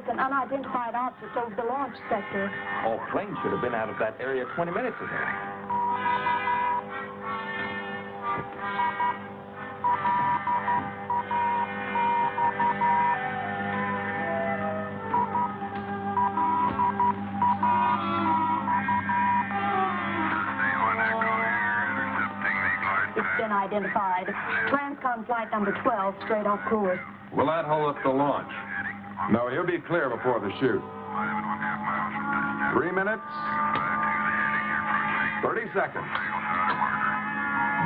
it's an unidentified object over the launch sector. All planes should have been out of that area 20 minutes ago. It's been identified. Transcon flight number 12, straight off course. Will that hold up the launch? No, he'll be clear before the shoot. 3 minutes. 30 seconds.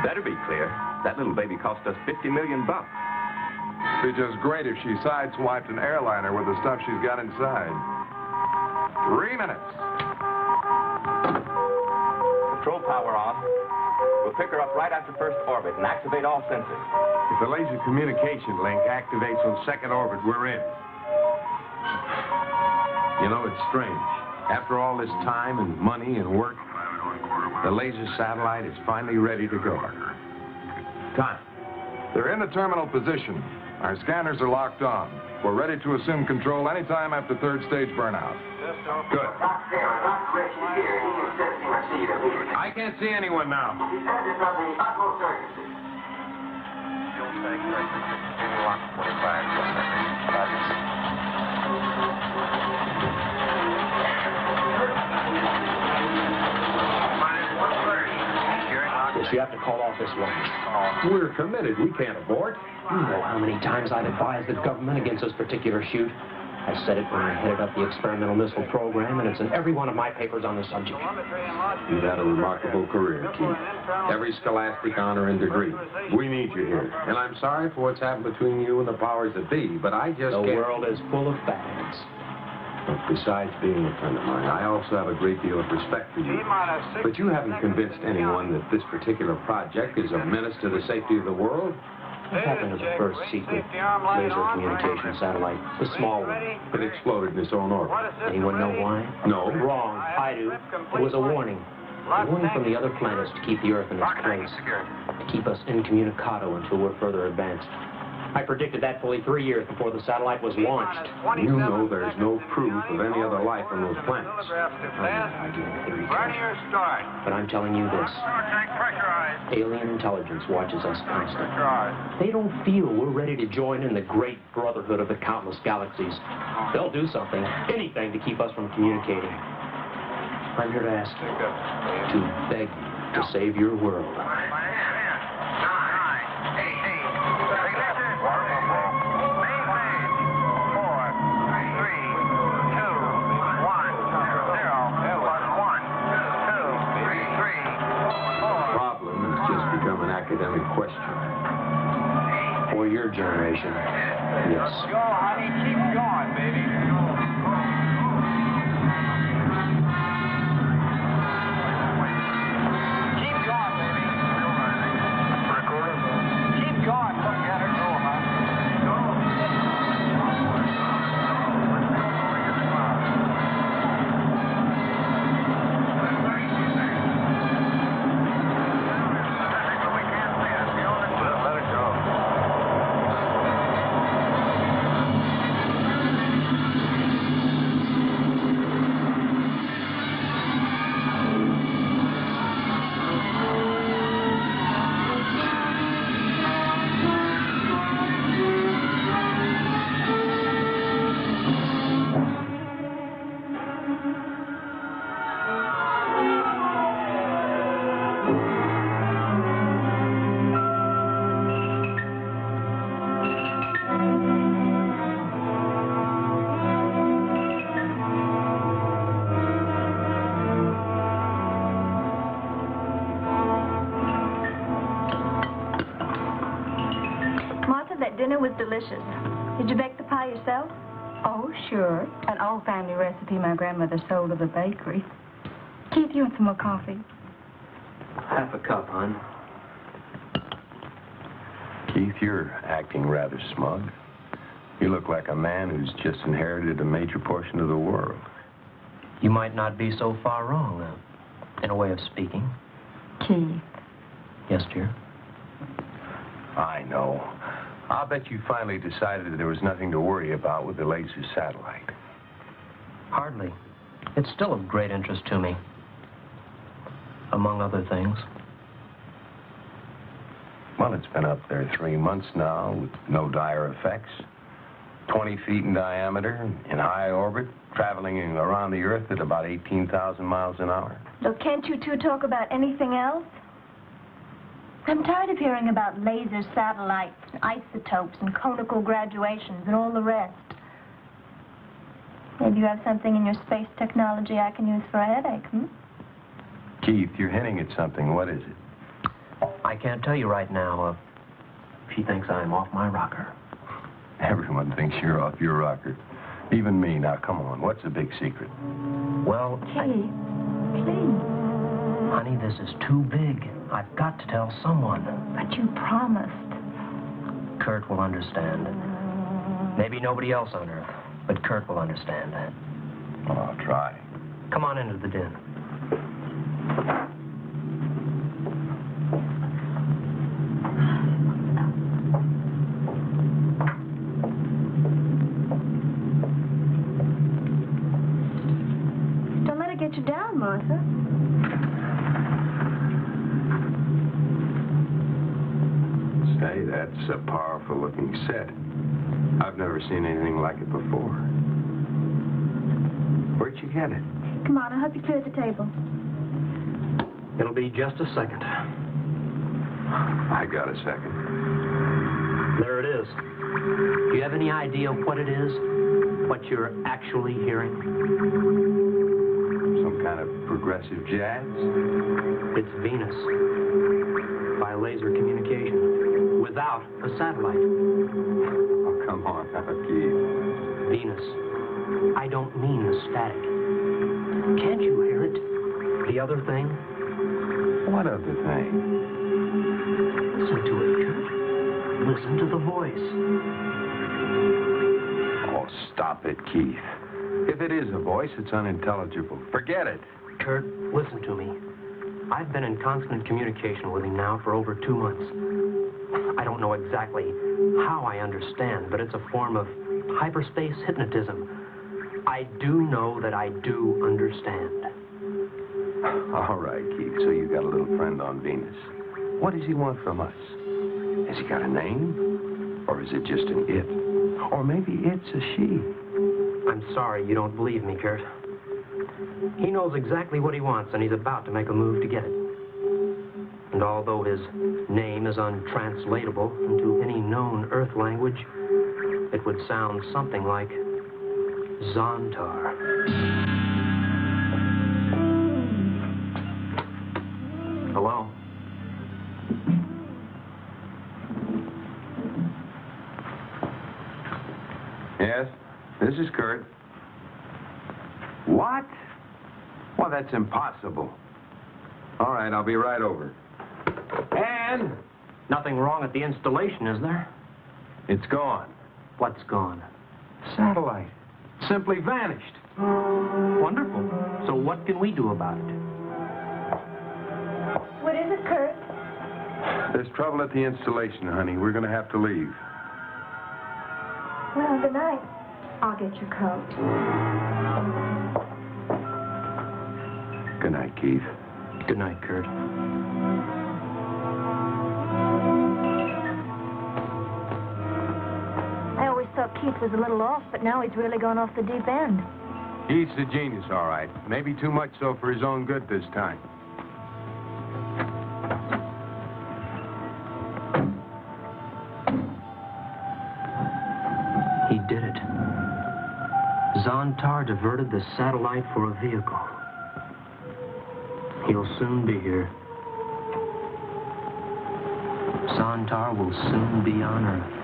Better be clear. That little baby cost us $50 million. It'd be just great if she sideswiped an airliner with the stuff she's got inside. 3 minutes. Control power on. We'll pick her up right after first orbit and activate all sensors. If the laser communication link activates on second orbit, we're in. You know, it's strange. After all this time and money and work, the laser satellite is finally ready to go. Time. They're in the terminal position. Our scanners are locked on. We're ready to assume control anytime after third stage burnout. Good. I can't see anyone now. Yes, you have to call off this launch. We're committed. We can't abort. You know how many times I've advised the government against this particular shoot. I said it when I headed up the experimental missile program, and it's in every one of my papers on the subject. You've had a remarkable career, Keith. Every scholastic honor and degree. We need you here. And I'm sorry for what's happened between you and the powers that be, but I just The can't... world is full of fads. Besides being a friend of mine, I also have a great deal of respect for you. But you haven't convinced anyone that this particular project is a menace to the safety of the world. What happened to the first secret laser communication satellite? The small one. It exploded in its own orbit. Anyone know why? No. Wrong. I do. It was a warning. A warning from the other planets to keep the Earth in its place. To keep us incommunicado until we're further advanced. I predicted that fully 3 years before the satellite was launched. You know there's no proof of any other life on those planets. I'm not arguing theory, but I'm telling you this. Alien intelligence watches us constantly. They don't feel we're ready to join in the great brotherhood of the countless galaxies. They'll do something, anything, to keep us from communicating. I'm here to ask you, to beg you to save your world. Academic question. For your generation, yes. Go, honey, keep going, baby. Keep going, baby. Keep going. Look at her go, huh? Dinner was delicious. Did you bake the pie yourself? Oh, sure. An old family recipe my grandmother sold at the bakery. Keith, you want some more coffee? Half a cup, hon. Keith, you're acting rather smug. You look like a man who's just inherited a major portion of the world. You might not be so far wrong, in a way of speaking. Keith. Yes, dear? I know. I'll bet you finally decided that there was nothing to worry about with the laser satellite. Hardly. It's still of great interest to me. Among other things. Well, it's been up there 3 months now with no dire effects. 20 feet in diameter, in high orbit, traveling around the Earth at about 18,000 miles an hour. So can't you two talk about anything else? I'm tired of hearing about laser satellites, and isotopes, and conical graduations, and all the rest. Maybe you have something in your space technology I can use for a headache, hmm? Keith, you're hinting at something. What is it? I can't tell you right now. She thinks I'm off my rocker. Everyone thinks you're off your rocker. Even me. Now, come on. What's the big secret? Well, Keith, please. honey, this is too big. I've got to tell someone. But you promised. Kurt will understand. Maybe nobody else on Earth, but Kurt will understand. Well, I'll try. Come on into the den. Don't let it get you down, Martha. Say, that's a powerful-looking set. I've never seen anything like it before. Where'd you get it? Come on, I'll help you clear the table. It'll be just a second. I got a second. There it is. Do you have any idea what it is? What you're actually hearing? Some kind of progressive jazz? It's Venus. By laser communication. Without a satellite. Oh, come on, Keith. Venus. I don't mean the static. Can't you hear it? The other thing? What other thing? Listen to it, Kurt. Listen to the voice. Oh, stop it, Keith. If it is a voice, it's unintelligible. Forget it. Kurt, listen to me. I've been in constant communication with him now for over 2 months. I don't know exactly how I understand, but it's a form of hyperspace hypnotism. I do know that I do understand. All right, Keith, so you got a little friend on Venus. What does he want from us? Has he got a name? Or is it just an it? Or maybe it's a she? I'm sorry you don't believe me, Kurt. He knows exactly what he wants, and he's about to make a move to get it. And although his name is untranslatable into any known Earth language, it would sound something like Zontar. Hello? Yes? This is Kurt. What? Well, that's impossible. All right, I'll be right over. And Nothing wrong at the installation, is there? it's gone. What's gone? Satellite. Simply vanished. Wonderful. So what can we do about it? What is it, Kurt? There's trouble at the installation, honey. We're going to have to leave. Well, good night. I'll get your coat. Good night, Keith. Good night, Kurt. I always thought Keith was a little off, but now he's really gone off the deep end. He's a genius, all right. Maybe too much so for his own good this time. He did it. Zontar diverted the satellite for a vehicle. He'll soon be here. Zontar will soon be on Earth.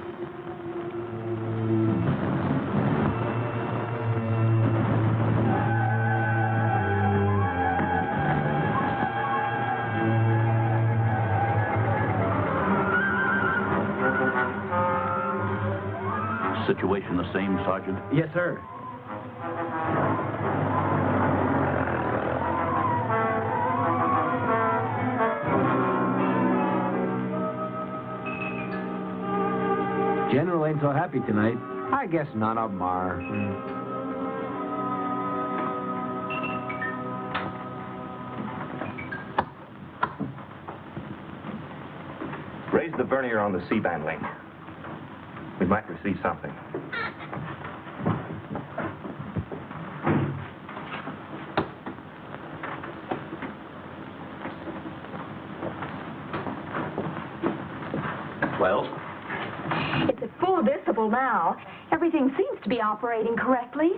Situation the same, Sergeant? Yes, sir. General ain't so happy tonight. I guess none of them are. to the vernier on the C-band link. We might receive something. Well? It's at full decibel now. Everything seems to be operating correctly,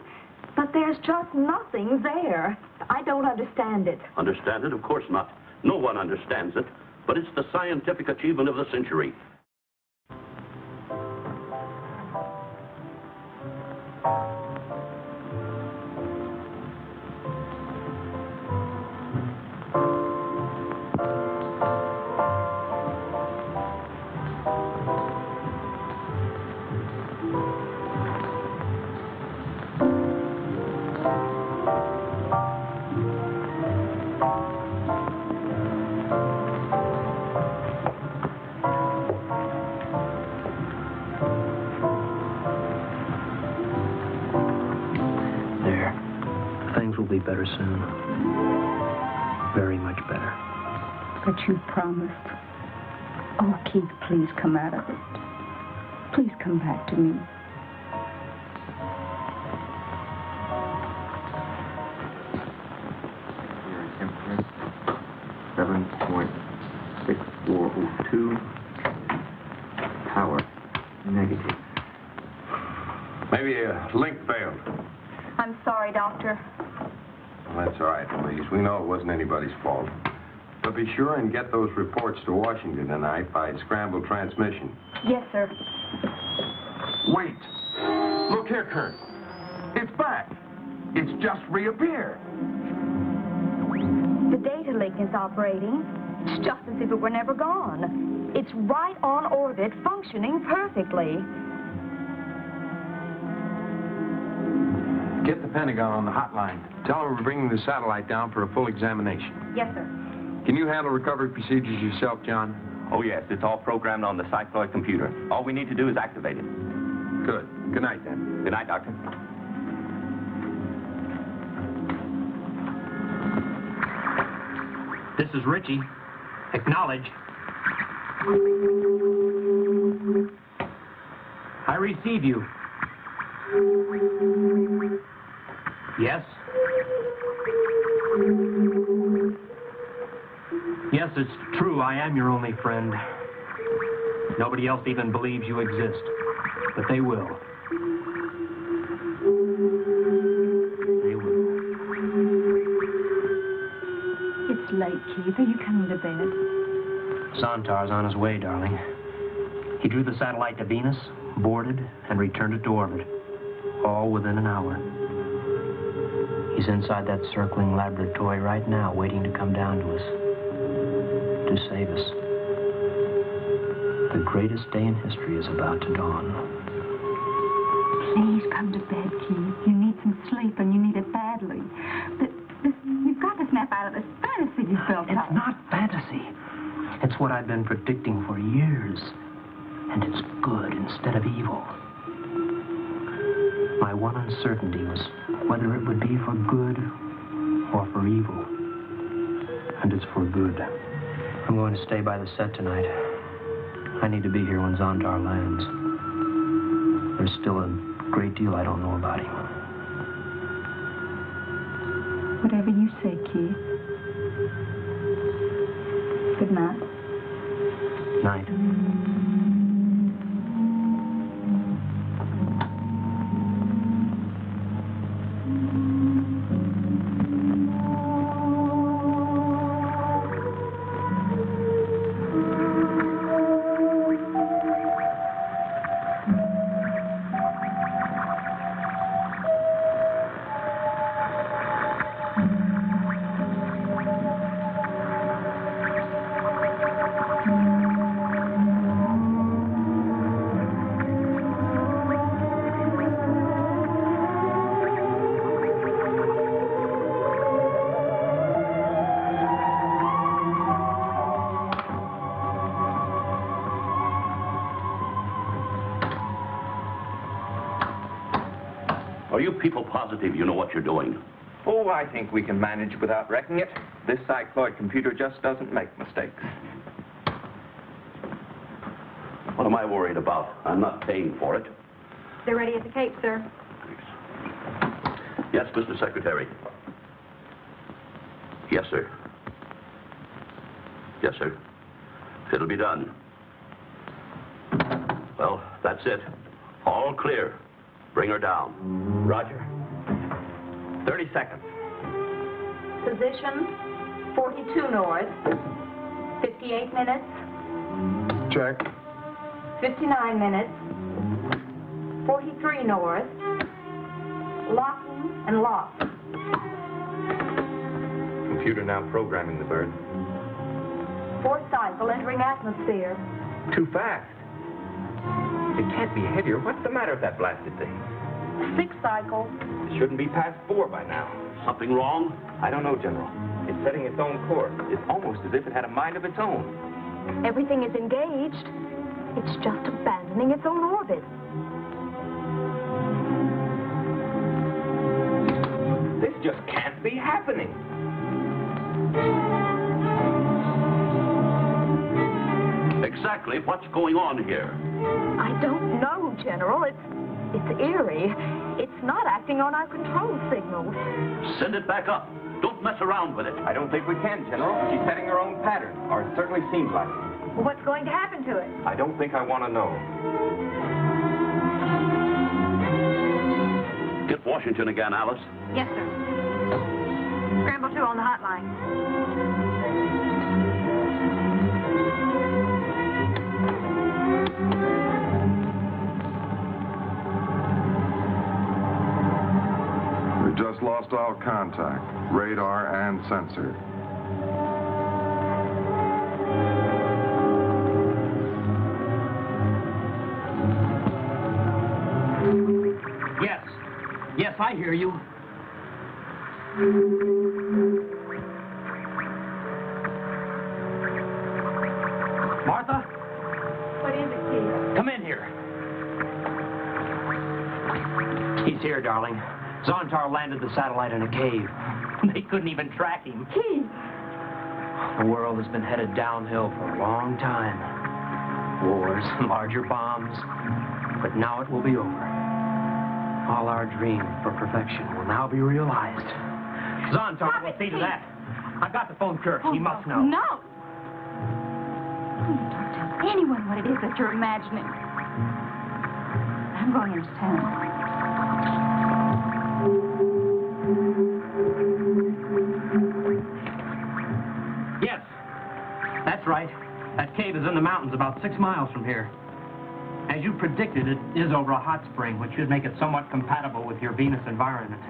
but there's just nothing there. I don't understand it. Understand it? Of course not. No one understands it, but it's the scientific achievement of the century. Be better soon. Very much better. But you promised. Oh, Keith, please come out of it. Please come back to me. Temperature 7.6402. Power negative. Maybe a link failed. I'm sorry, Doctor. Well, that's all right, please. We know it wasn't anybody's fault. But be sure and get those reports to Washington tonight by scrambled transmission. Yes, sir. Wait. Look here, Kurt. It's back. It's just reappeared. The data link is operating. It's just as if it were never gone. It's right on orbit, functioning perfectly. Get the Pentagon on the hotline. Tell them we're bringing the satellite down for a full examination. Yes, sir. Can you handle recovery procedures yourself, John? Oh, yes. It's all programmed on the cycloid computer. All we need to do is activate it. Good. Good night, then. Good night, Doctor. This is Richie. Acknowledge. I receive you. Yes? Yes, it's true. I am your only friend. Nobody else even believes you exist. But they will. They will. It's late, Keith. Are you coming to bed? Zontar's on his way, darling. He drew the satellite to Venus, boarded, and returned it to orbit. All within an hour. He's inside that circling laboratory right now, waiting to come down to us. To save us. The greatest day in history is about to dawn. Please come to bed, Keith. You need some sleep, and you need it badly. You've got to snap out of this fantasy you've built up. It's not fantasy. It's what I've been predicting for years. And it's good instead of evil. My one uncertainty was whether it would be for good or for evil. And it's for good. I'm going to stay by the set tonight. I need to be here when Zontar lands. There's still a great deal I don't know about him. Whatever you say, Keith. Good night. Night. Are you people positive you know what you're doing? Oh, I think we can manage without wrecking it. This cycloid computer just doesn't make mistakes. I worried about? I'm not paying for it. They're ready at the Cape, sir. Yes, Mr. Secretary. Yes, sir. Yes, sir. It'll be done. Well, that's it. All clear. Bring her down. Roger. 30 seconds. Position 42 north. 58 minutes. Check. 59 minutes. 43 north. Locking and locked. Computer now programming the bird. 4th cycle entering atmosphere. Too fast. It can't be heavier. What's the matter with that blasted thing? 6th cycle. It shouldn't be past 4 by now. Something wrong? I don't know, General. It's setting its own course. It's almost as if it had a mind of its own. Everything is engaged. It's just abandoning its own orbit. This just can't be happening. Exactly what's going on here? I don't know, General. It's eerie. It's not acting on our control signals. Send it back up. Don't mess around with it. I don't think we can, General. She's setting her own pattern, or it certainly seems like it. Well, what's going to happen to it? I don't think I want to know. Get Washington again, Alice. Yes, sir. Scramble 2 on the hotline. We just lost all contact, radar and sensor. Yes. Yes, I hear you. Martha? What is it, Keith? Come in here. He's here, darling. Zontar landed the satellite in a cave. They couldn't even track him. Keith! The world has been headed downhill for a long time. Wars, larger bombs. But now it will be over. All our dreams for perfection will now be realized. Zontar will see to that. I've got to phone Kirk. He must know. No! Please don't tell anyone what it is that you're imagining. I'm going into town. Yes, that's right. That cave is in the mountains about 6 miles from here. As you predicted, it is over a hot spring, which should make it somewhat compatible with your Venus environment.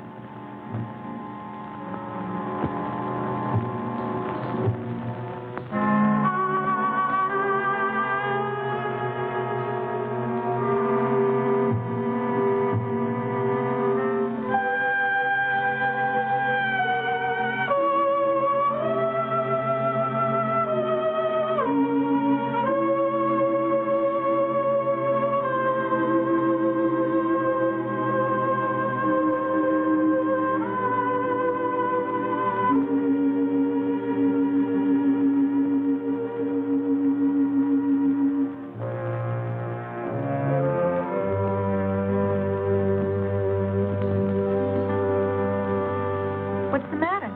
What's the matter?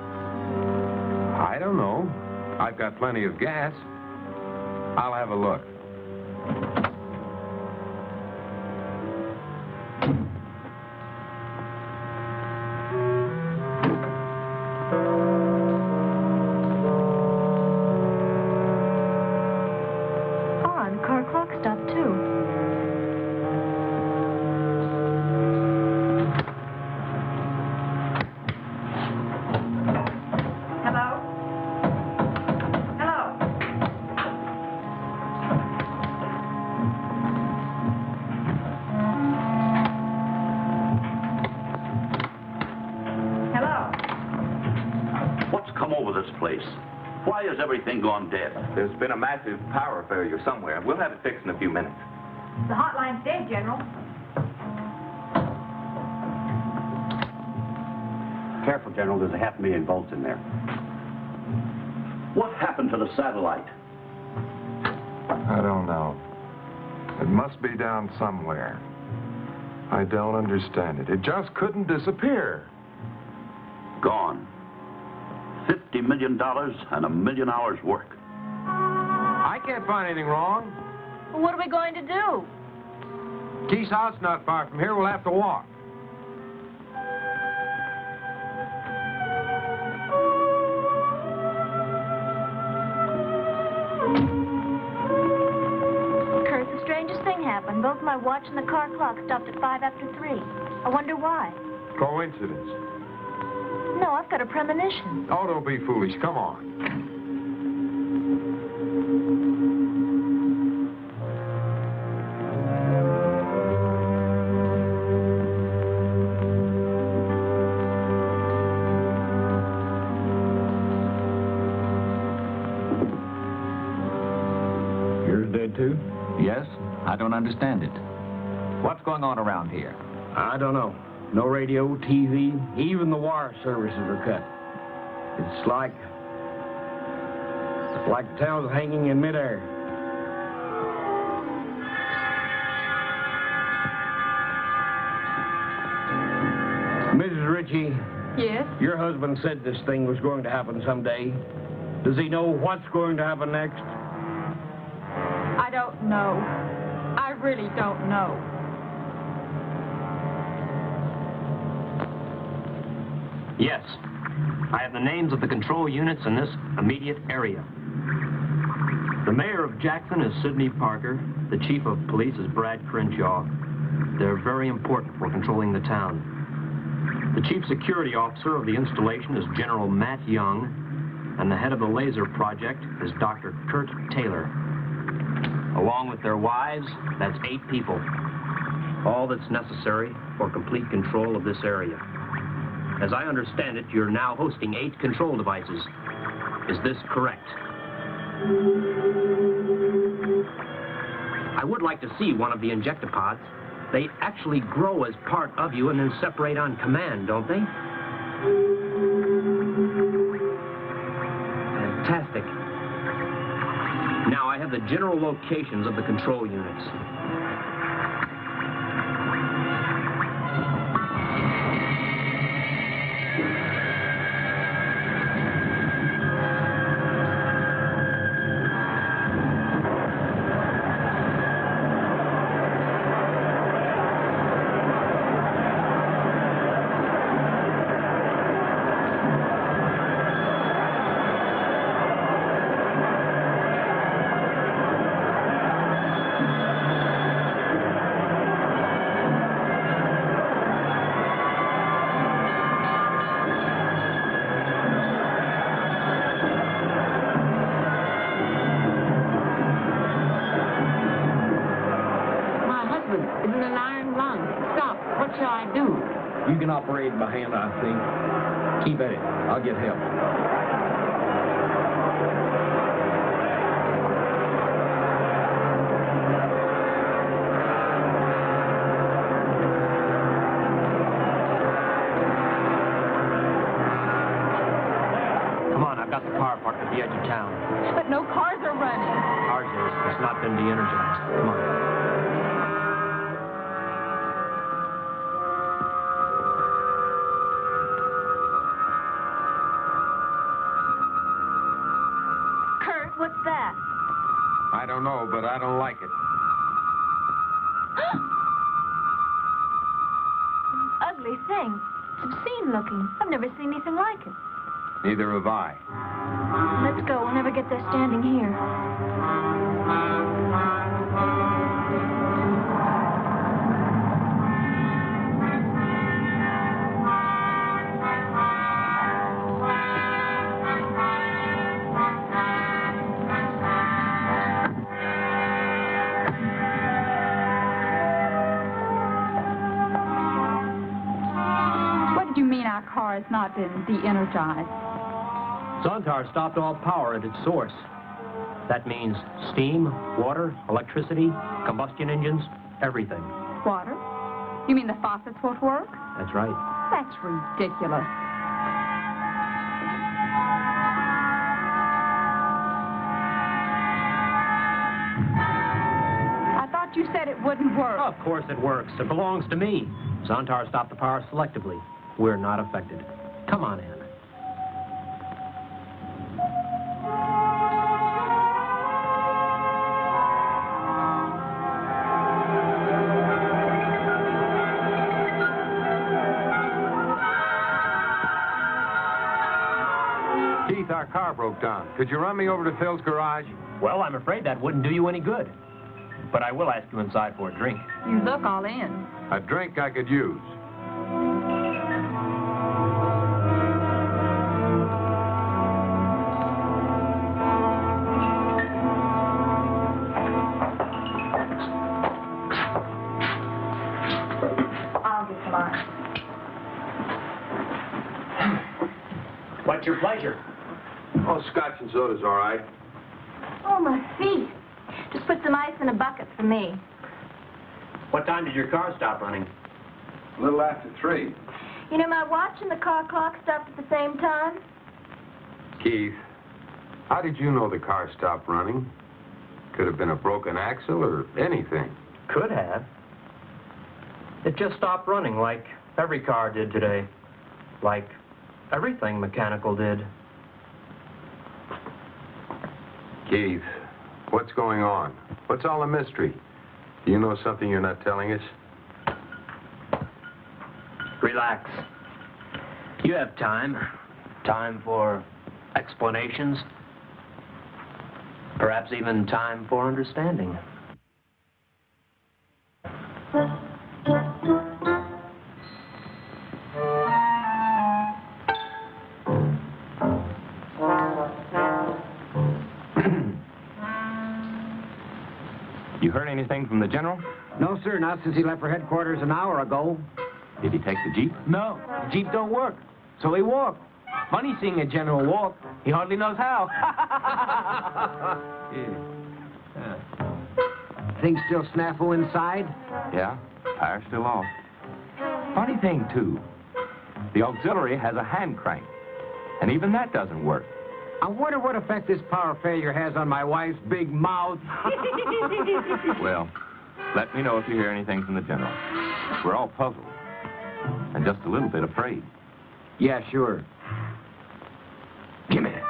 I don't know. I've got plenty of gas. I'll have a look. Odd, car clock stopped too. Hello? Hello? Hello? What's come over this place? Why has everything gone dead? There's been a massive power failure somewhere. We'll have it fixed in a few minutes. The hotline's dead, General. Careful, General. There's a 500,000 volts in there. What happened to the satellite? I don't know. It must be down somewhere. I don't understand it. It just couldn't disappear. Gone. $50 million and 1 million hours work. I can't find anything wrong. Well, what are we going to do? Keith's house not far from here. We'll have to walk. Kurt, the strangest thing happened. Both my watch and the car clock stopped at 5 after 3. I wonder why. Coincidence. No, I've got a premonition. Oh, don't be foolish. Come on. Yours dead too? Yes? I don't understand it. What's going on around here? I don't know. No radio, TV, even the wire services are cut. It's like the town's hanging in midair. Mrs. Ritchie. Yes? Your husband said this thing was going to happen someday. Does he know what's going to happen next? I don't know. I really don't know. Yes. I have the names of the control units in this immediate area. The mayor of Jackson is Sidney Parker. The chief of police is Brad Crenshaw. They're very important for controlling the town. The chief security officer of the installation is General Matt Young, and the head of the laser project is Dr. Kurt Taylor. Along with their wives, that's 8 people. All that's necessary for complete control of this area. As I understand it, you're now hosting 8 control devices. Is this correct? I would like to see one of the injectapods. They actually grow as part of you and then separate on command, don't they? Fantastic. Now I have the general locations of the control units. You can operate by hand, I think. Keep at it. I'll get help. Come on, I've got the car parked at the edge of town. But no cars are running. Ours is. It's not been de-energized. Come on. What's that? I don't know, but I don't like it. Ugly thing. It's obscene looking. I've never seen anything like it. Neither have I. Let's go. We'll never get there standing here. Our car has not been de-energized. Zontar stopped all power at its source. That means steam, water, electricity, combustion engines, everything. Water? You mean the faucets won't work? That's right. That's ridiculous. I thought you said said it wouldn't work. Of course it works. It belongs to me. Zontar stopped the power selectively. We're not affected. Come on, Ann. Keith, our car broke down. Could you run me over to Phil's garage? Well, I'm afraid that wouldn't do you any good. But I will ask you inside for a drink. You look all in. A drink I could use. I'll get some ice. What's your pleasure? Oh, scotch and soda's all right. Oh, my feet. Just put some ice in a bucket for me. What time did your car stop running? A little after 3. You know, my watch and the car clock stopped at the same time. Keith, how did you know the car stopped running? Could have been a broken axle or anything. Could have. It just stopped running like every car did today. Like everything mechanical did. Keith, what's going on? What's all the mystery? Do you know something you're not telling us? Relax. You have time. Time for explanations. Perhaps even time for understanding. You heard anything from the general? No, sir, not since he left for headquarters an hour ago. Did he take the Jeep? No, the Jeep don't work, so he walked. Funny seeing a general walk. He hardly knows how. Things still snafu inside? Yeah, tire's still off. Funny thing, too. The auxiliary has a hand crank, and even that doesn't work. I wonder what effect this power failure has on my wife's big mouth. Well, let me know if you hear anything from the general. We're all puzzled, and just a little bit afraid. Yeah, sure. Give me that.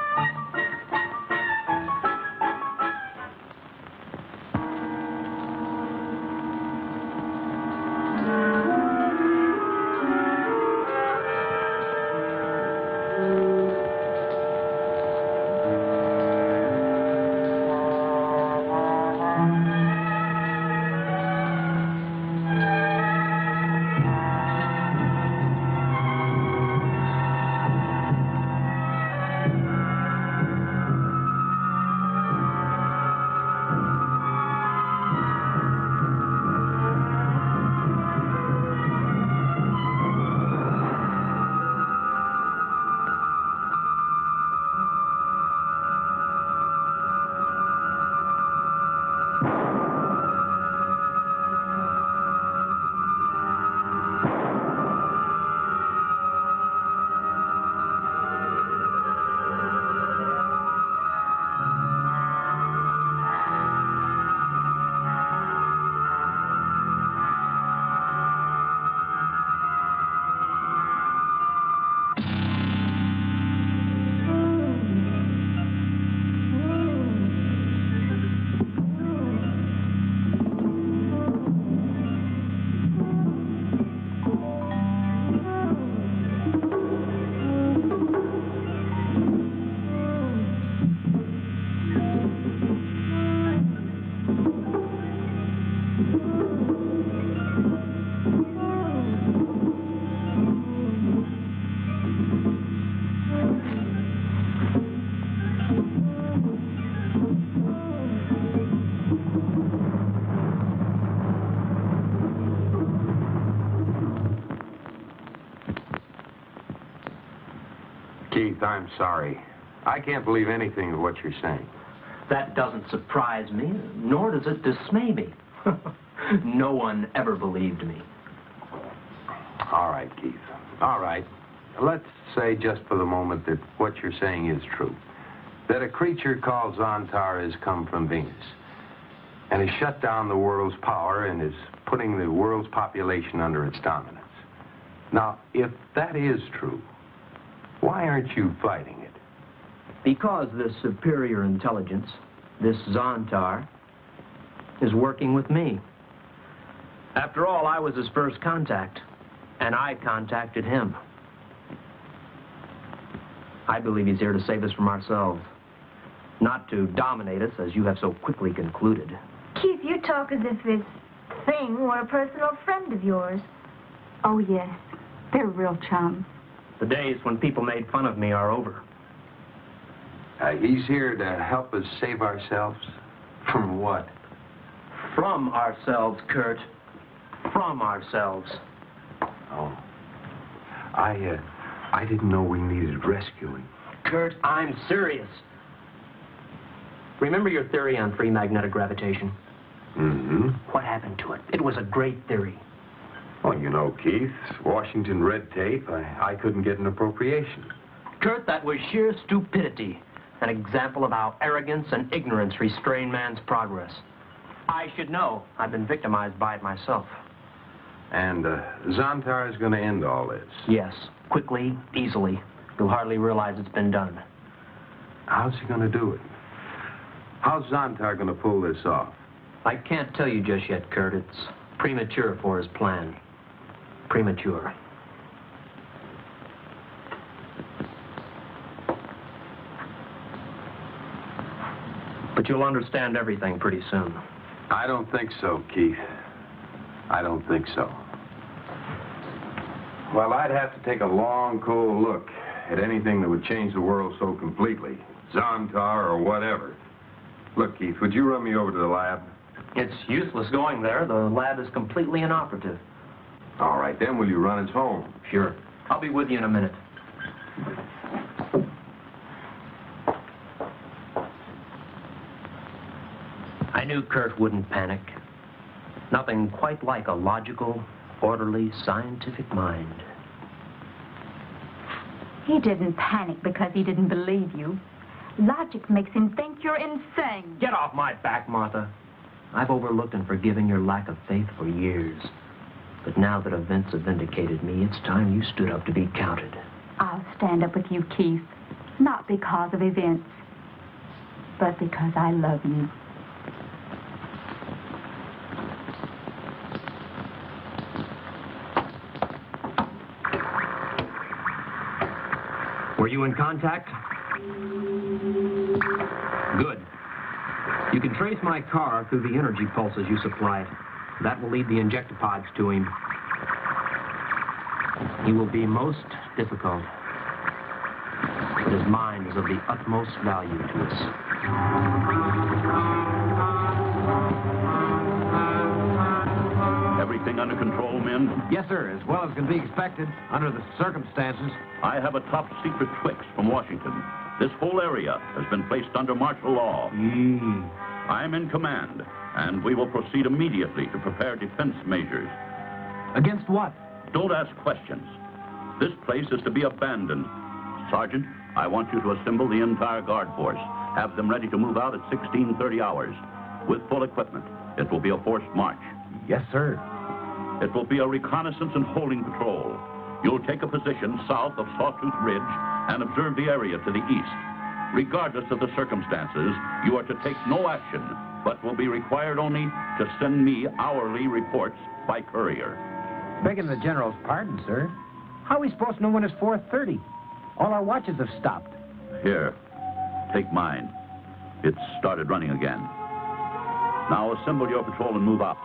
Keith, I'm sorry. I can't believe anything of what you're saying. That doesn't surprise me, nor does it dismay me. No one ever believed me. All right, Keith. All right. Let's say just for the moment that what you're saying is true. That a creature called Zontar has come from Venus. And has shut down the world's power and is putting the world's population under its dominance. Now, if that is true, why aren't you fighting it? Because this superior intelligence, this Zontar, is working with me. After all, I was his first contact, and I contacted him. I believe he's here to save us from ourselves, not to dominate us, as you have so quickly concluded. Keith, you talk as if this thing were a personal friend of yours. Oh, yes. They're real chums. The days when people made fun of me are over. He's here to help us save ourselves. From what? From ourselves, Kurt. From ourselves. Oh. I didn't know we needed rescuing. Kurt, I'm serious. Remember your theory on free magnetic gravitation? Mm-hmm. What happened to it? It was a great theory. Well, you know, Keith, Washington red tape, I couldn't get an appropriation. Kurt, that was sheer stupidity. An example of how arrogance and ignorance restrain man's progress. I should know. I've been victimized by it myself. And Zontar is going to end all this? Yes, quickly, easily. You'll hardly realize it's been done. How's he going to do it? How's Zontar going to pull this off? I can't tell you just yet, Kurt. It's premature for his plan. Premature. But you'll understand everything pretty soon. I don't think so, Keith. I don't think so. Well, I'd have to take a long, cool look at anything that would change the world so completely. Zontar or whatever. Look, Keith, would you run me over to the lab? It's useless going there. The lab is completely inoperative. All right, then will you run us home? Sure. I'll be with you in a minute. I knew Kurt wouldn't panic. Nothing quite like a logical, orderly, scientific mind. He didn't panic because he didn't believe you. Logic makes him think you're insane. Get off my back, Martha. I've overlooked and forgiven your lack of faith for years. But now that events have vindicated me, it's time you stood up to be counted. I'll stand up with you, Keith. Not because of events, but because I love you. Were you in contact? Good. You can trace my car through the energy pulses you supplied. That will lead the injectopods to him. He will be most difficult, but his mind is of the utmost value to us. Everything under control, men? Yes, sir, as well as can be expected under the circumstances. I have a top-secret Twix from Washington. This whole area has been placed under martial law. I'm in command, and we will proceed immediately to prepare defense measures. Against what? Don't ask questions. This place is to be abandoned. Sergeant, I want you to assemble the entire guard force. Have them ready to move out at 16:30 hours. With full equipment. It will be a forced march. Yes, sir. It will be a reconnaissance and holding patrol. You'll take a position south of Sawtooth Ridge and observe the area to the east. Regardless of the circumstances, you are to take no action, but will be required only to send me hourly reports by courier. Begging the general's pardon, sir. How are we supposed to know when it's 4:30? All our watches have stopped. Here, take mine. It's started running again. Now assemble your patrol and move out.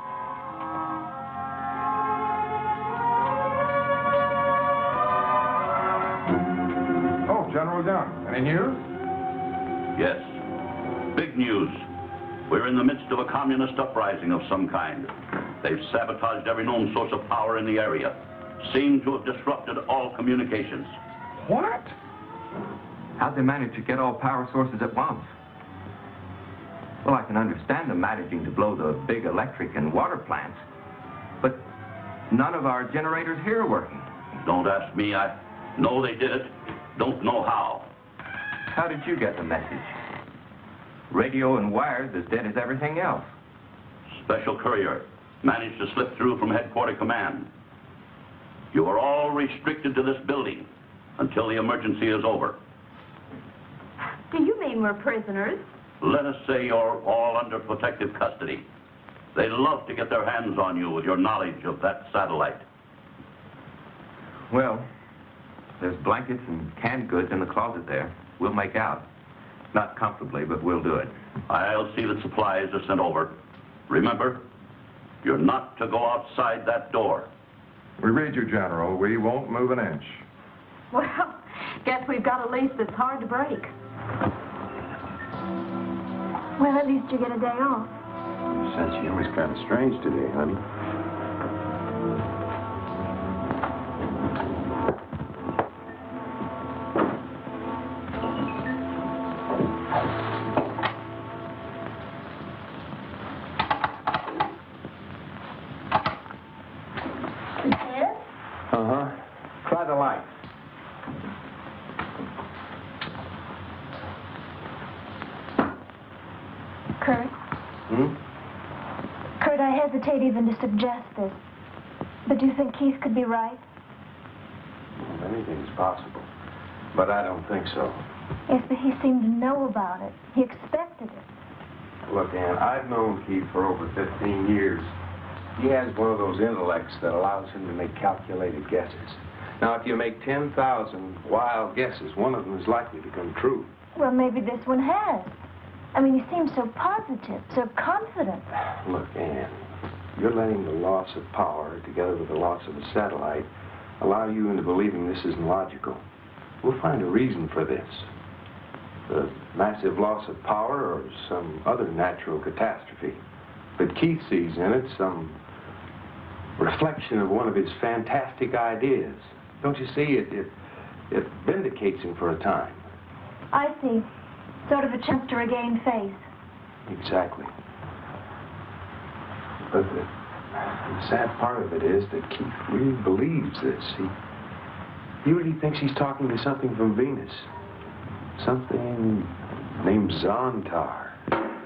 Oh, General Young, any news? Yes. Big news. We're in the midst of a communist uprising of some kind. They've sabotaged every known source of power in the area. Seem to have disrupted all communications. What? How'd they manage to get all power sources at once? Well, I can understand them managing to blow the big electric and water plants, but none of our generators here are working. Don't ask me. I know they did it. Don't know how. How did you get the message? Radio and wires as dead as everything else. special courier, managed to slip through from headquarter command. You are all restricted to this building until the emergency is over. Do you mean we're prisoners? Let us say you're all under protective custody. They'd love to get their hands on you with your knowledge of that satellite. Well, there's blankets and canned goods in the closet there. We'll make out. Not comfortably, but we'll do it. I'll see that supplies are sent over. Remember, you're not to go outside that door. We read you, General. We won't move an inch. Well, guess we've got a lease that's hard to break. Well, at least you get a day off. Your sense of humor's kind of strange today, honey. Try the light. Kurt? Kurt, I hesitate even to suggest this. But do you think Keith could be right? Anything's possible. But I don't think so. Yes, but he seemed to know about it. He expected it. Look, Ann, I've known Keith for over 15 years. He has one of those intellects that allows him to make calculated guesses. Now, if you make 10,000 wild guesses, one of them is likely to come true. Well, maybe this one has. I mean, he seems so positive, so confident. Look, Ann, you're letting the loss of power, together with the loss of a satellite, allow you into believing this isn't logical. We'll find a reason for this. The massive loss of power or some other natural catastrophe. But Keith sees in it some reflection of one of his fantastic ideas. Don't you see? It vindicates him for a time. I see. Sort of a chance to regain faith. Exactly. But the sad part of it is that Keith really believes this. He really thinks he's talking to something from Venus. Something named Zontar.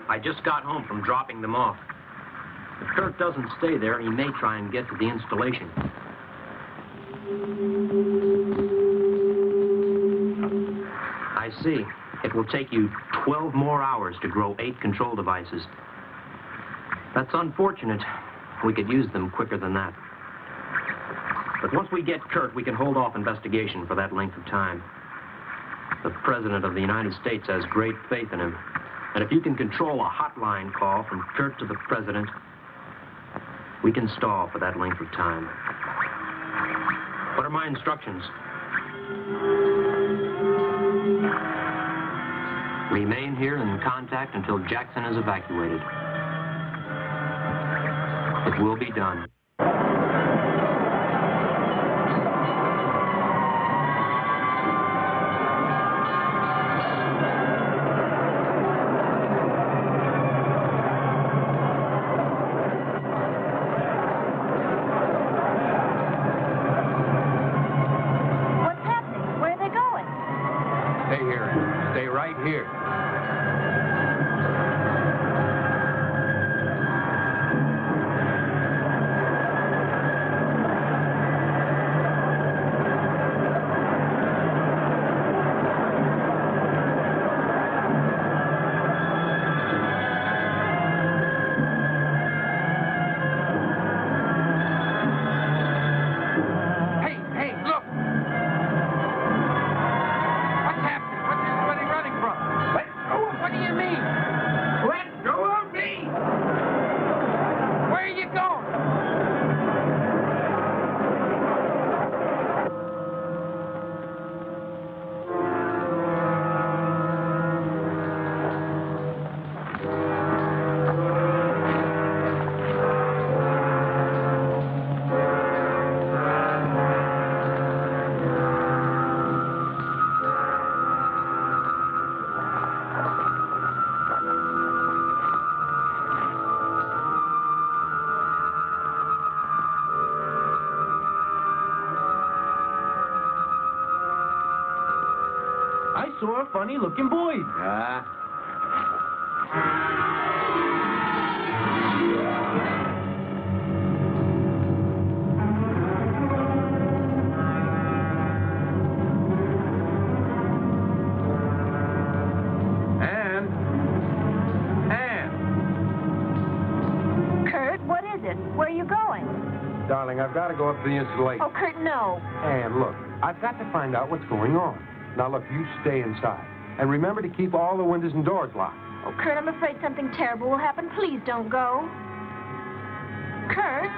I just got home from dropping them off. If Kurt doesn't stay there, he may try and get to the installation. I see. It will take you 12 more hours to grow 8 control devices. That's unfortunate. We could use them quicker than that. But once we get Kurt, we can hold off investigation for that length of time. The President of the United States has great faith in him. And if you can control a hotline call from Kurt to the President, we can stall for that length of time. What are my instructions? Remain here in contact until Jackson is evacuated. It will be done. I saw a funny-looking boy. I've got to go up to the installation. Oh, Kurt, no. And look, I've got to find out what's going on. Now, look, you stay inside. And remember to keep all the windows and doors locked. Oh, Kurt, I'm afraid something terrible will happen. Please don't go. Kurt?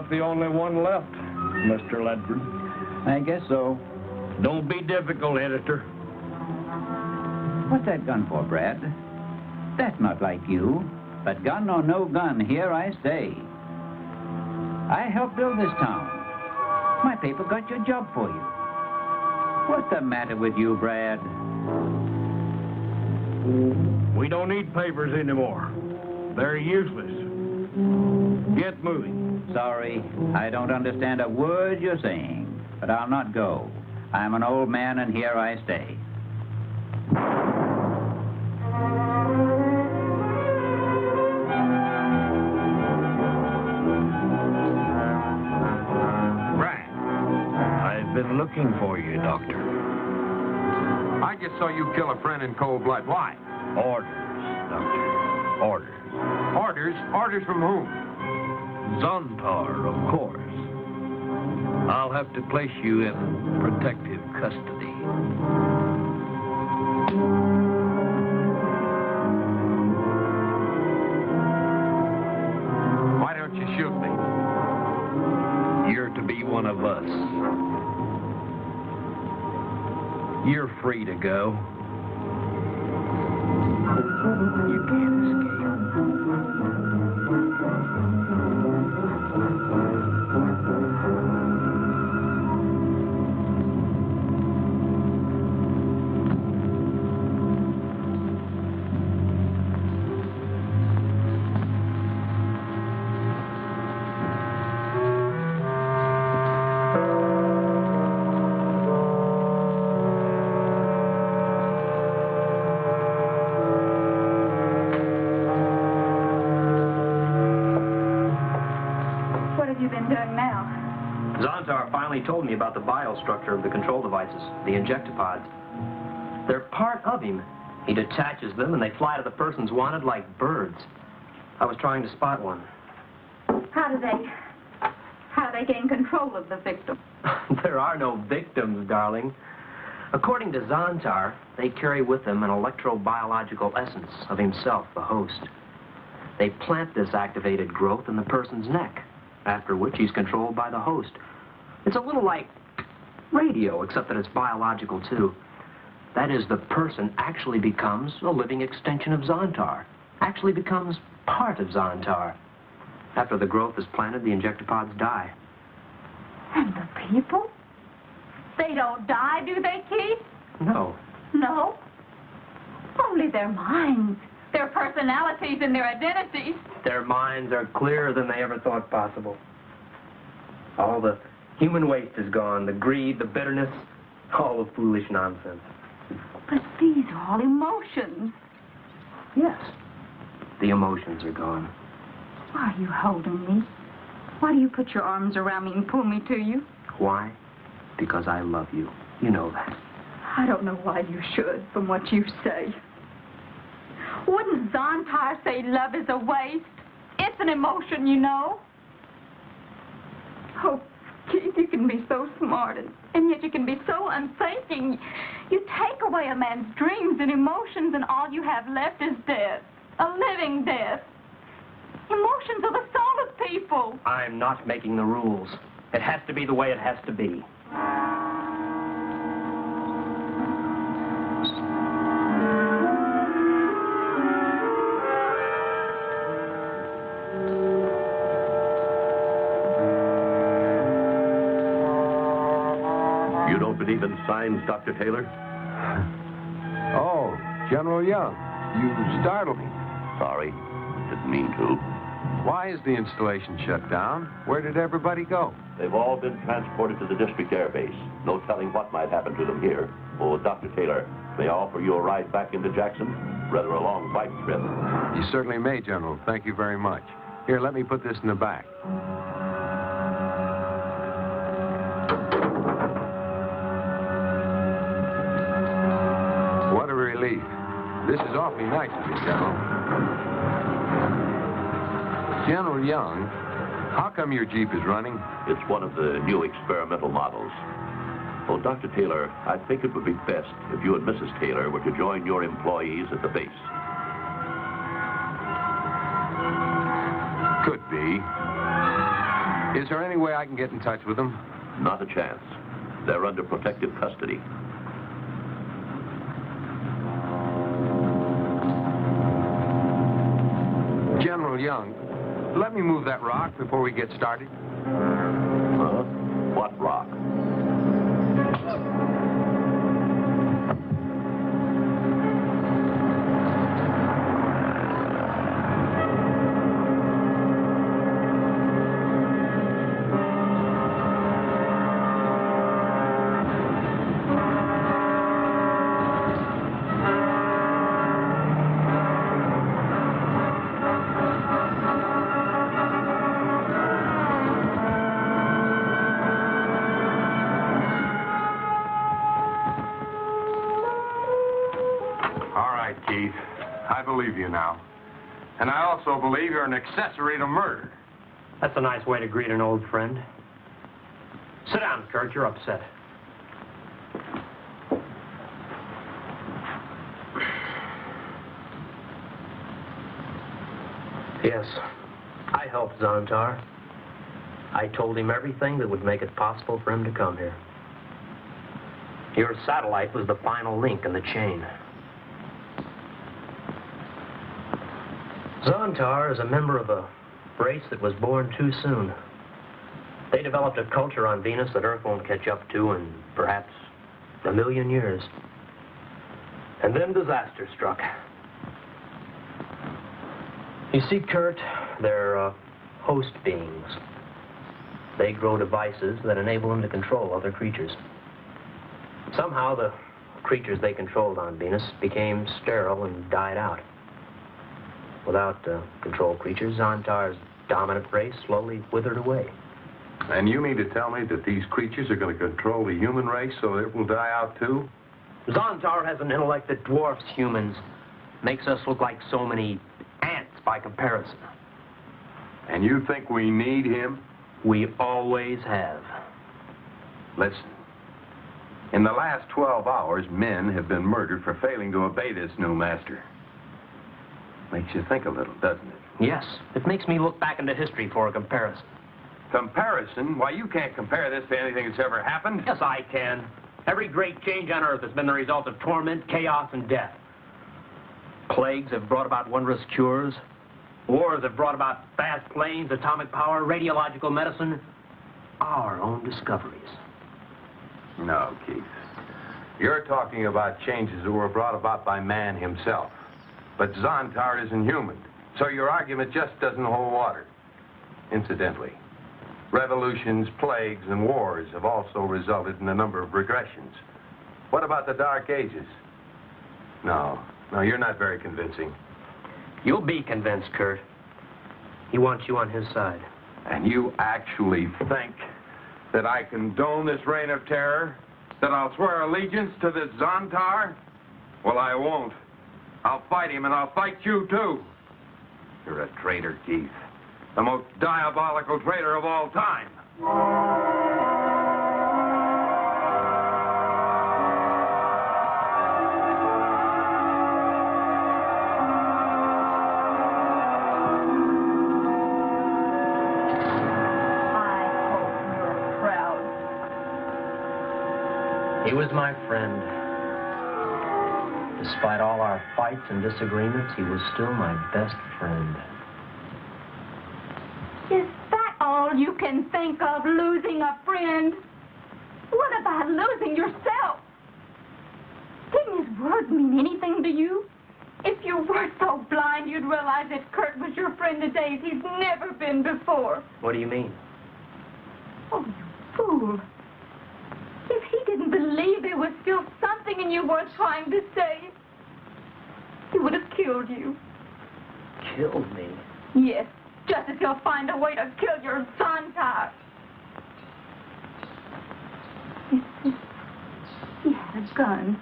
The only one left, Mr. Ledford. I guess so. Don't be difficult, editor. What's that gun for, Brad? That's not like you. But gun or no gun, here I stay. I helped build this town. My paper got your job for you. What's the matter with you, Brad? We don't need papers anymore. They're useless. Get moving. Sorry, I don't understand a word you're saying, but I'll not go. I'm an old man, and here I stay. Brad, I've been looking for you, Doctor. I just saw you kill a friend in cold blood. Why? Orders, Doctor. Orders. Orders? Orders from whom? Zontar, of course. I'll have to place you in protective custody. Why don't you shoot me? You're to be one of us. You're free to go. You can't escape. Zontar finally told me about the biostructure of the control devices, the injectopods. They're part of him. He detaches them and they fly to the persons wanted like birds. I was trying to spot one. How do they gain control of the victim? There are no victims, darling. According to Zontar, they carry with them an electrobiological essence of himself, the host. They plant this activated growth in the person's neck, after which he's controlled by the host. It's a little like radio, except that it's biological, too. That is, the person actually becomes a living extension of Zontar, actually becomes part of Zontar. After the growth is planted, the injectopods die. And the people? They don't die, do they, Keith? No. No? Only their minds, their personalities, and their identities. Their minds are clearer than they ever thought possible. All the human waste is gone, the greed, the bitterness, all the foolish nonsense. But these are all emotions. Yes, the emotions are gone. Why are you holding me? Why do you put your arms around me and pull me to you? Why? Because I love you. You know that. I don't know why you should, from what you say. Wouldn't Zontar say love is a waste? It's an emotion, you know. Oh, Keith, you can be so smart, and yet you can be so unthinking. You take away a man's dreams and emotions, and all you have left is death. A living death. Emotions are the soul of people. I'm not making the rules. It has to be the way it has to be. You don't believe in signs, Dr. Taylor? Oh, General Young, you startled me. Sorry, didn't mean to. Why is the installation shut down? Where did everybody go? They've all been transported to the district air base. No telling what might happen to them here. Oh, Dr. Taylor, may I offer you a ride back into Jackson? Rather a long bike trip. You certainly may, General. Thank you very much. Here, let me put this in the back. What a relief. This is awfully nice of you, General. General Young, how come your Jeep is running? It's one of the new experimental models. Oh, Dr. Taylor, I think it would be best if you and Mrs. Taylor were to join your employees at the base. Could be. Is there any way I can get in touch with them? Not a chance. They're under protective custody. General Young, let me move that rock before we get started. What rock? Keith. I believe you now. And I also believe you're an accessory to murder. That's a nice way to greet an old friend. Sit down, Kurt. You're upset. Yes, I helped Zontar. I told him everything that would make it possible for him to come here. Your satellite was the final link in the chain. Zontar is a member of a race that was born too soon. They developed a culture on Venus that Earth won't catch up to in perhaps 1,000,000 years. And then disaster struck. You see, Kurt, they're host beings. They grow devices that enable them to control other creatures. Somehow the creatures they controlled on Venus became sterile and died out. Without control creatures, Zontar's dominant race slowly withered away. And you mean to tell me that these creatures are going to control the human race so it will die out too? Zontar has an intellect that dwarfs humans, makes us look like so many ants by comparison. And you think we need him? We always have. Listen. In the last 12 hours, men have been murdered for failing to obey this new master. Makes you think a little, doesn't it? Yes, it makes me look back into history for a comparison. Comparison? Why, you can't compare this to anything that's ever happened. Yes, I can. Every great change on Earth has been the result of torment, chaos, and death. Plagues have brought about wondrous cures. Wars have brought about fast planes, atomic power, radiological medicine. Our own discoveries. No, Keith. You're talking about changes that were brought about by man himself. But Zontar isn't human, so your argument just doesn't hold water. Incidentally, revolutions, plagues, and wars have also resulted in a number of regressions. What about the Dark Ages? No, you're not very convincing. You'll be convinced, Kurt. He wants you on his side. And you actually think that I condone this reign of terror? That I'll swear allegiance to this Zontar? Well, I won't. I'll fight him, and I'll fight you, too. You're a traitor, Keith. The most diabolical traitor of all time. He was my friend. Despite all our fights and disagreements, he was still my best friend. Is that all you can think of, losing a friend? What about losing yourself? Didn't his words mean anything to you? If you weren't so blind, you'd realize that Kurt was your friend today as he's never been before. What do you mean? Oh, you fool. If he didn't believe there was still something in you worth trying to save, he would have killed you. Killed me? Yes, just as he'll find a way to kill your Zontar. He had a gun.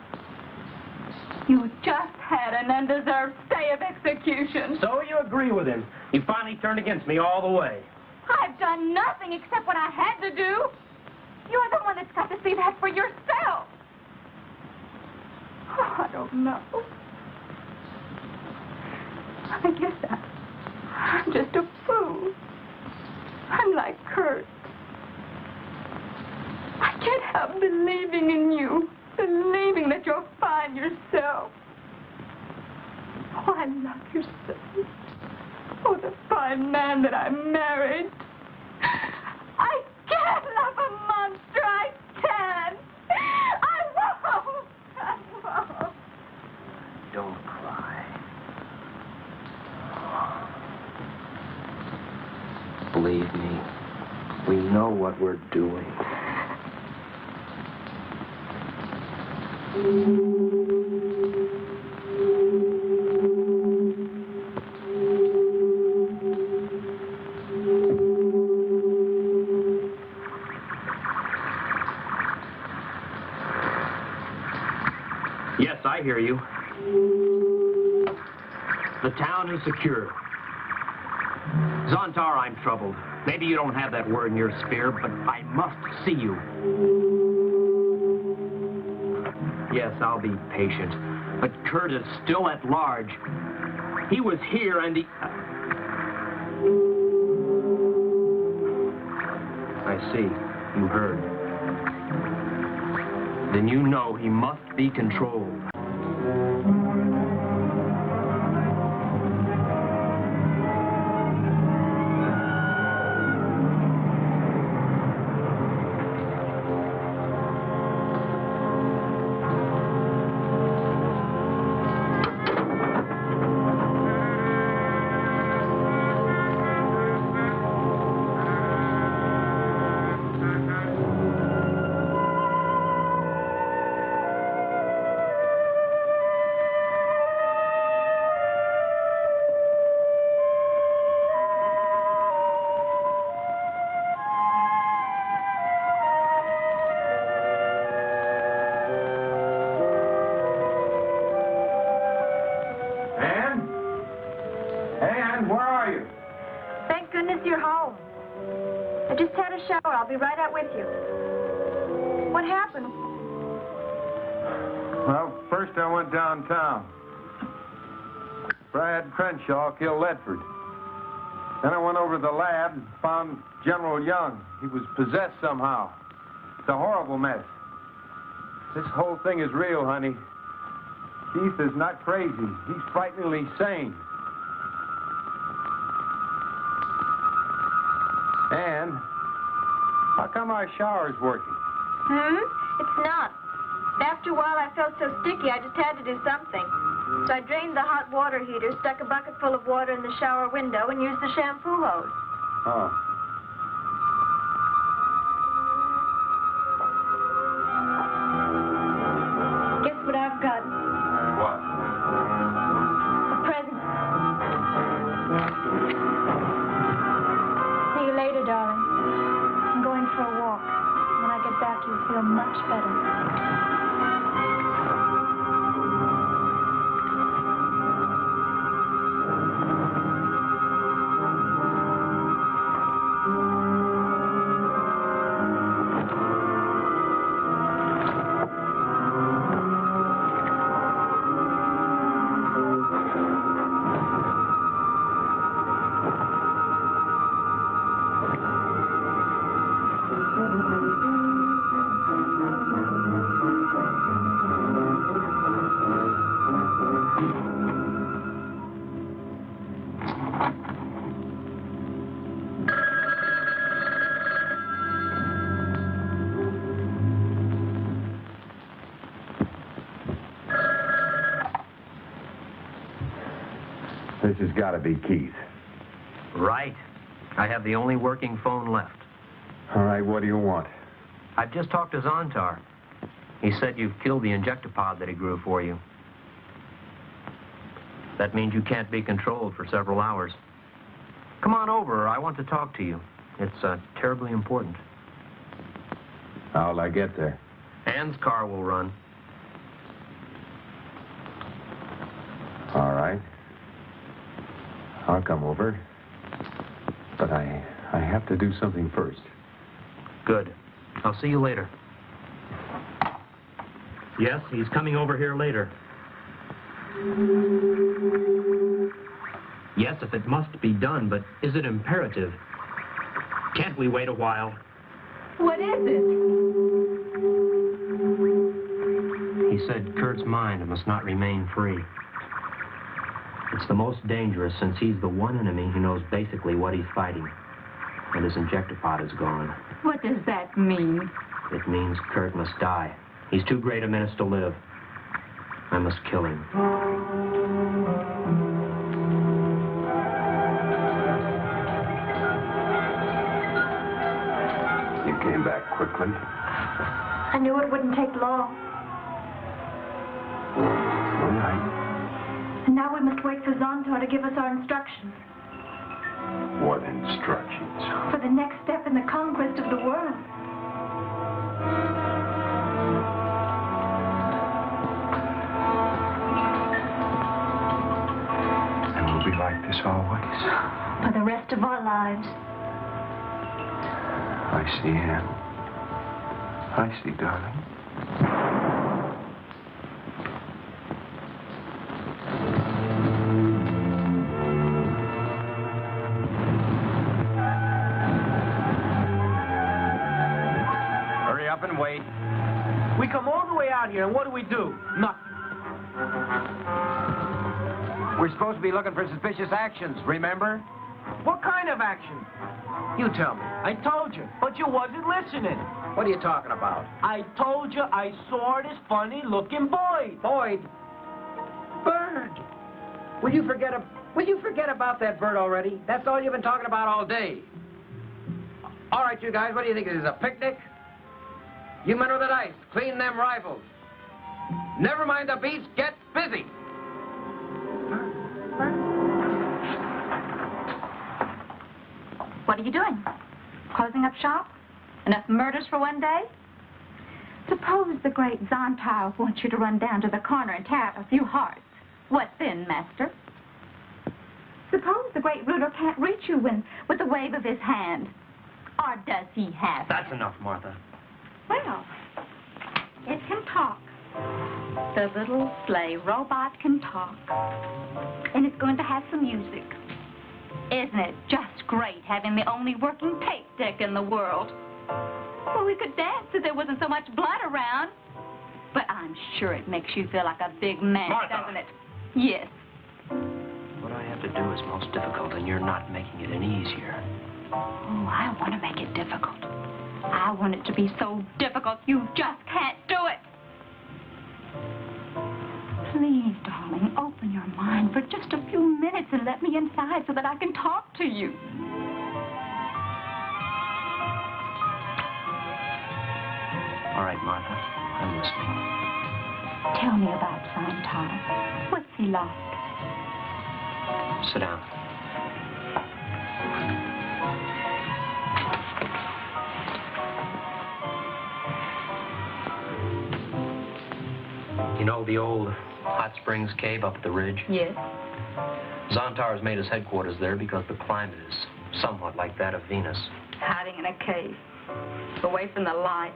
You just had an undeserved stay of execution. So you agree with him. He finally turned against me all the way. I've done nothing except what I had to do. You're the one that's got to see that for yourself. Oh, I don't know. I guess I'm just a fool. I'm like Kurt. I can't help believing in you, believing that you'll find yourself. Oh, I love you so. Oh, the fine man that I married. I can't love a monster. I can't. I won't. Don't cry. Believe me, we know what we're doing. Yes, I hear you. The town is secure. Zontar, I'm troubled. Maybe you don't have that word in your sphere, but I must see you. Yes, I'll be patient. But Kurt is still at large. He was here and he... I see. You heard. Then you know he must be controlled. You're home. I just had a shower. I'll be right out with you. What happened? Well, first I went downtown. Brad Crenshaw killed Ledford. Then I went over to the lab and found General Young. He was possessed somehow. It's a horrible mess. This whole thing is real, honey. Keith is not crazy. He's frighteningly sane. And how come our shower's working? It's not. After a while, I felt so sticky, I just had to do something. So I drained the hot water heater, stuck a bucket full of water in the shower window, and used the shampoo hose. Oh. Guess what I've got? What? A present. See you later, darling. I'm going for a walk. When I get back, you'll feel much better. This has got to be Keith. Right. I have the only working phone left. All right, what do you want? I've just talked to Zontar. He said you've killed the injectopod that he grew for you. That means you can't be controlled for several hours. Come on over. I want to talk to you. It's terribly important. How'll I get there? Ann's car will run. All right. I'll come over. But I have to do something first. Good. I'll see you later. Yes, he's coming over here later. Yes, if it must be done, but is it imperative? Can't we wait a while? What is it? He said Kurt's mind must not remain free. It's the most dangerous since he's the one enemy who knows basically what he's fighting. And his injectopod is gone. What does that mean? It means Kurt must die. He's too great a menace to live. I must kill him. You came back quickly. I knew it wouldn't take long. All right. And now we must wait for Zontar to give us our instructions. What instructions? For the next step in the conquest of the world. And we'll be like this always. For the rest of our lives. I see, Ann. I see, darling. Hurry up and wait. We come all the way out here, and what do? Nothing. We're supposed to be looking for suspicious actions, remember? What kind of action? You tell me. I told you, but you wasn't listening. What are you talking about? I told you I saw this funny-looking Boyd. Boyd? Bird. Will you forget about that bird already? That's all you've been talking about all day. All right, you guys, what do you think? This is a picnic? You men with the dice, clean them rifles. Never mind the beats, get busy. What are you doing? Closing up shop? Enough murders for one day? Suppose the great Zontar wants you to run down to the corner and tear out a few hearts. What then, master? Suppose the great ruler can't reach you with the wave of his hand. Or does he have? That's enough, Martha. Well, it can talk. The little sleigh robot can talk. And it's going to have some music. Isn't it just great having the only working tape deck in the world? Well, we could dance if there wasn't so much blood around. But I'm sure it makes you feel like a big man, Martha. doesn't it? Yes. What I have to do is most difficult, and you're not making it any easier. Oh, I want to make it difficult. I want it to be so difficult you just can't do it. Please, darling, open your mind for just a few minutes and let me inside so that I can talk to you. All right, Martha. I'm listening. Tell me about Zontar. What's he like? Sit down. You know the old Hot Springs cave up at the ridge? Yes. Zontar has made his headquarters there because the climate is somewhat like that of Venus. Hiding in a cave. Away from the light.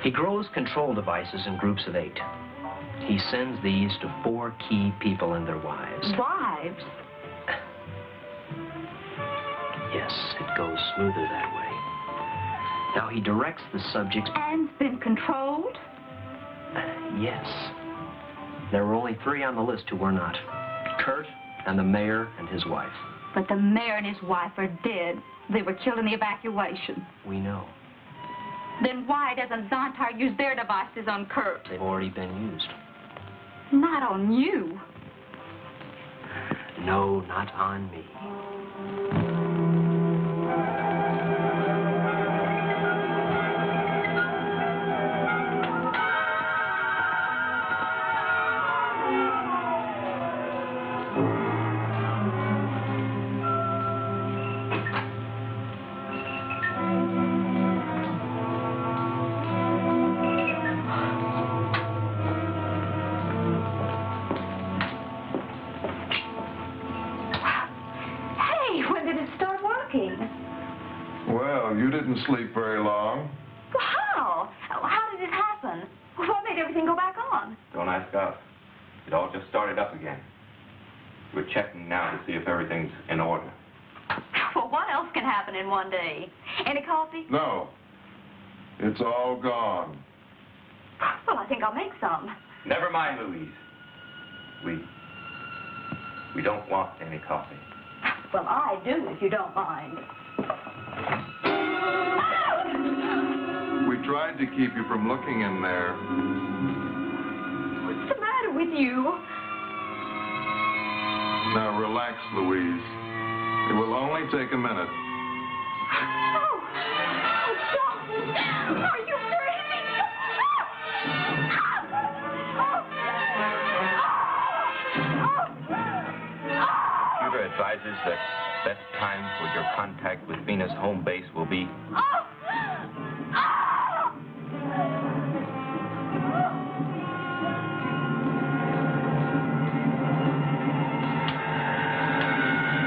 He grows control devices in groups of 8. He sends these to 4 key people and their wives. Wives? Yes, it goes smoother that way. Now he directs the subjects... And been controlled? Yes. There were only 3 on the list who were not. Kurt and the mayor and his wife. But the mayor and his wife are dead. They were killed in the evacuation. We know. Then why doesn't Zontar use their devices on Kurt? They've already been used. Not on you. No, not on me. Well, you didn't sleep very long. Well, how? How did it happen? What made everything go back on? Don't ask us. It all just started up again. We're checking now to see if everything's in order. Well, what else can happen in one day? Any coffee? No. It's all gone. Well, I think I'll make some. Never mind, Louise. We don't want any coffee. Well, I do, if you don't mind. We tried to keep you from looking in there. What's the matter with you? Now relax, Louise. It will only take a minute. Oh, stop. Are you crazy? Computer advises that best time for your contact with Venus home base will be...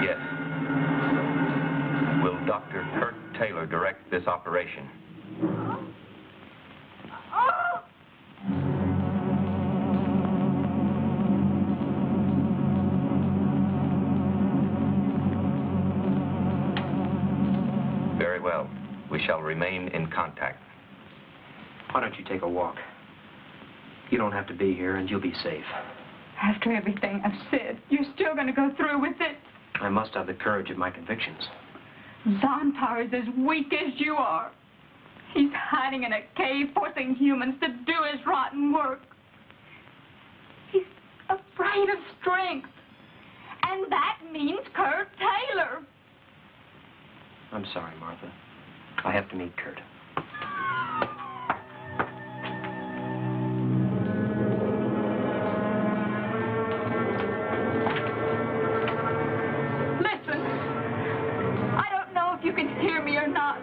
Yes. Will Dr. Kurt Taylor direct this operation? Very well. We shall remain in contact. Why don't you take a walk? You don't have to be here, and you'll be safe. After everything I've said, you're still going to go through with it? I must have the courage of my convictions. Zontar is as weak as you are. He's hiding in a cave, forcing humans to do his rotten work. He's afraid of strength. And that means Kurt Taylor. I'm sorry, Martha. I have to meet Kurt. Listen. I don't know if you can hear me or not.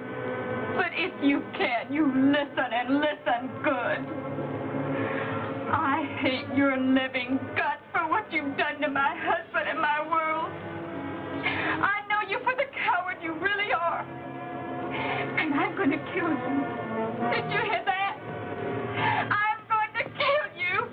But if you can, you listen and listen good. I hate your living guts for what you've done to my husband and my world. I know you for the coward you really are. And I'm going to kill you. Did you hear that? I'm going to kill you.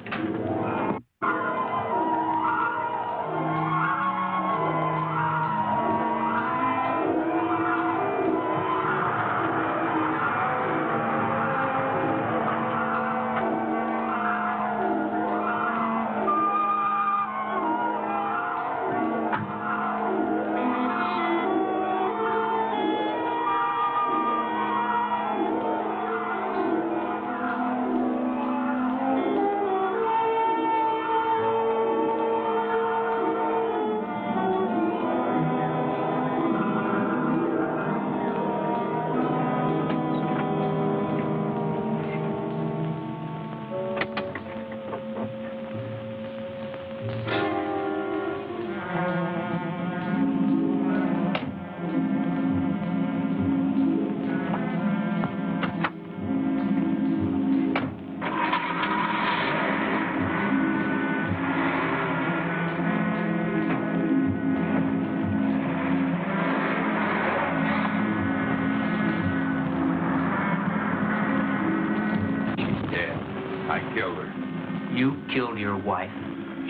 killed your wife?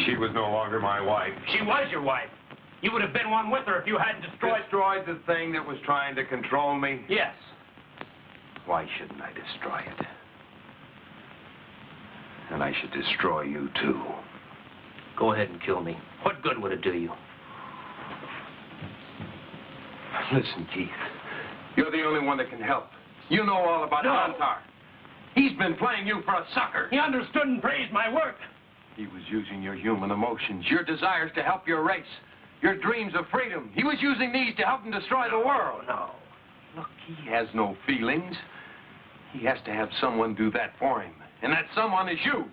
She was no longer my wife. She was your wife. You would have been one with her if you hadn't destroyed... Destroyed the thing that was trying to control me? Yes. Why shouldn't I destroy it? And I should destroy you, too. Go ahead and kill me. What good would it do you? Listen, Keith. You're the only one that can help. You know all about Zontar. He's been playing you for a sucker. He understood and praised my work. He was using your human emotions, your desires to help your race, your dreams of freedom. He was using these to help him destroy the world. No. Look, he has no feelings. He has to have someone do that for him. And that someone is you.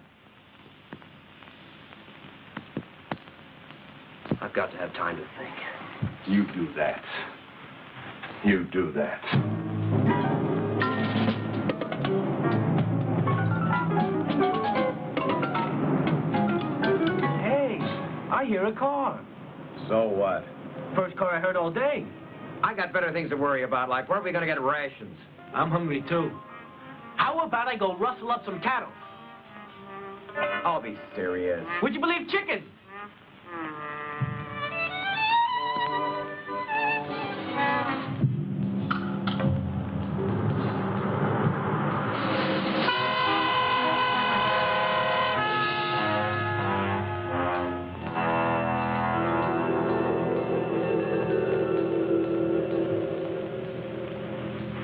I've got to have time to think. You do that. You do that. Hey, I hear a car. So what? First car I heard all day. I got better things to worry about, like where are we going to get rations? I'm hungry, too. How about I go rustle up some cattle? I'll be serious. Would you believe chicken?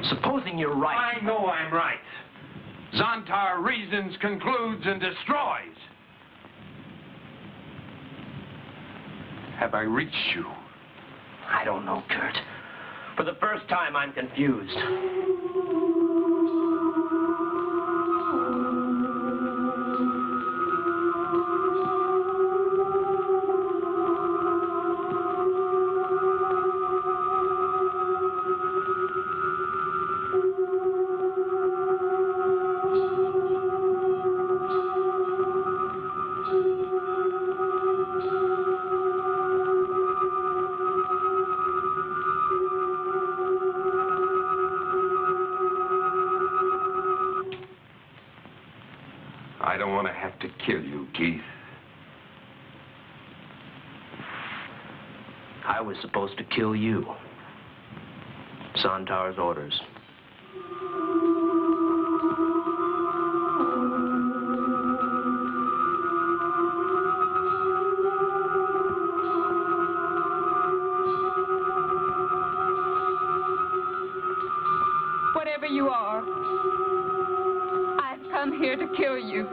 Supposing you're right. I know I'm right. Zontar reasons, concludes, and destroys. Have I reached you? I don't know, Kurt. For the first time, I'm confused. I don't want to have to kill you, Keith. I was supposed to kill you. Zontar's orders. Whatever you are, I've come here to kill you.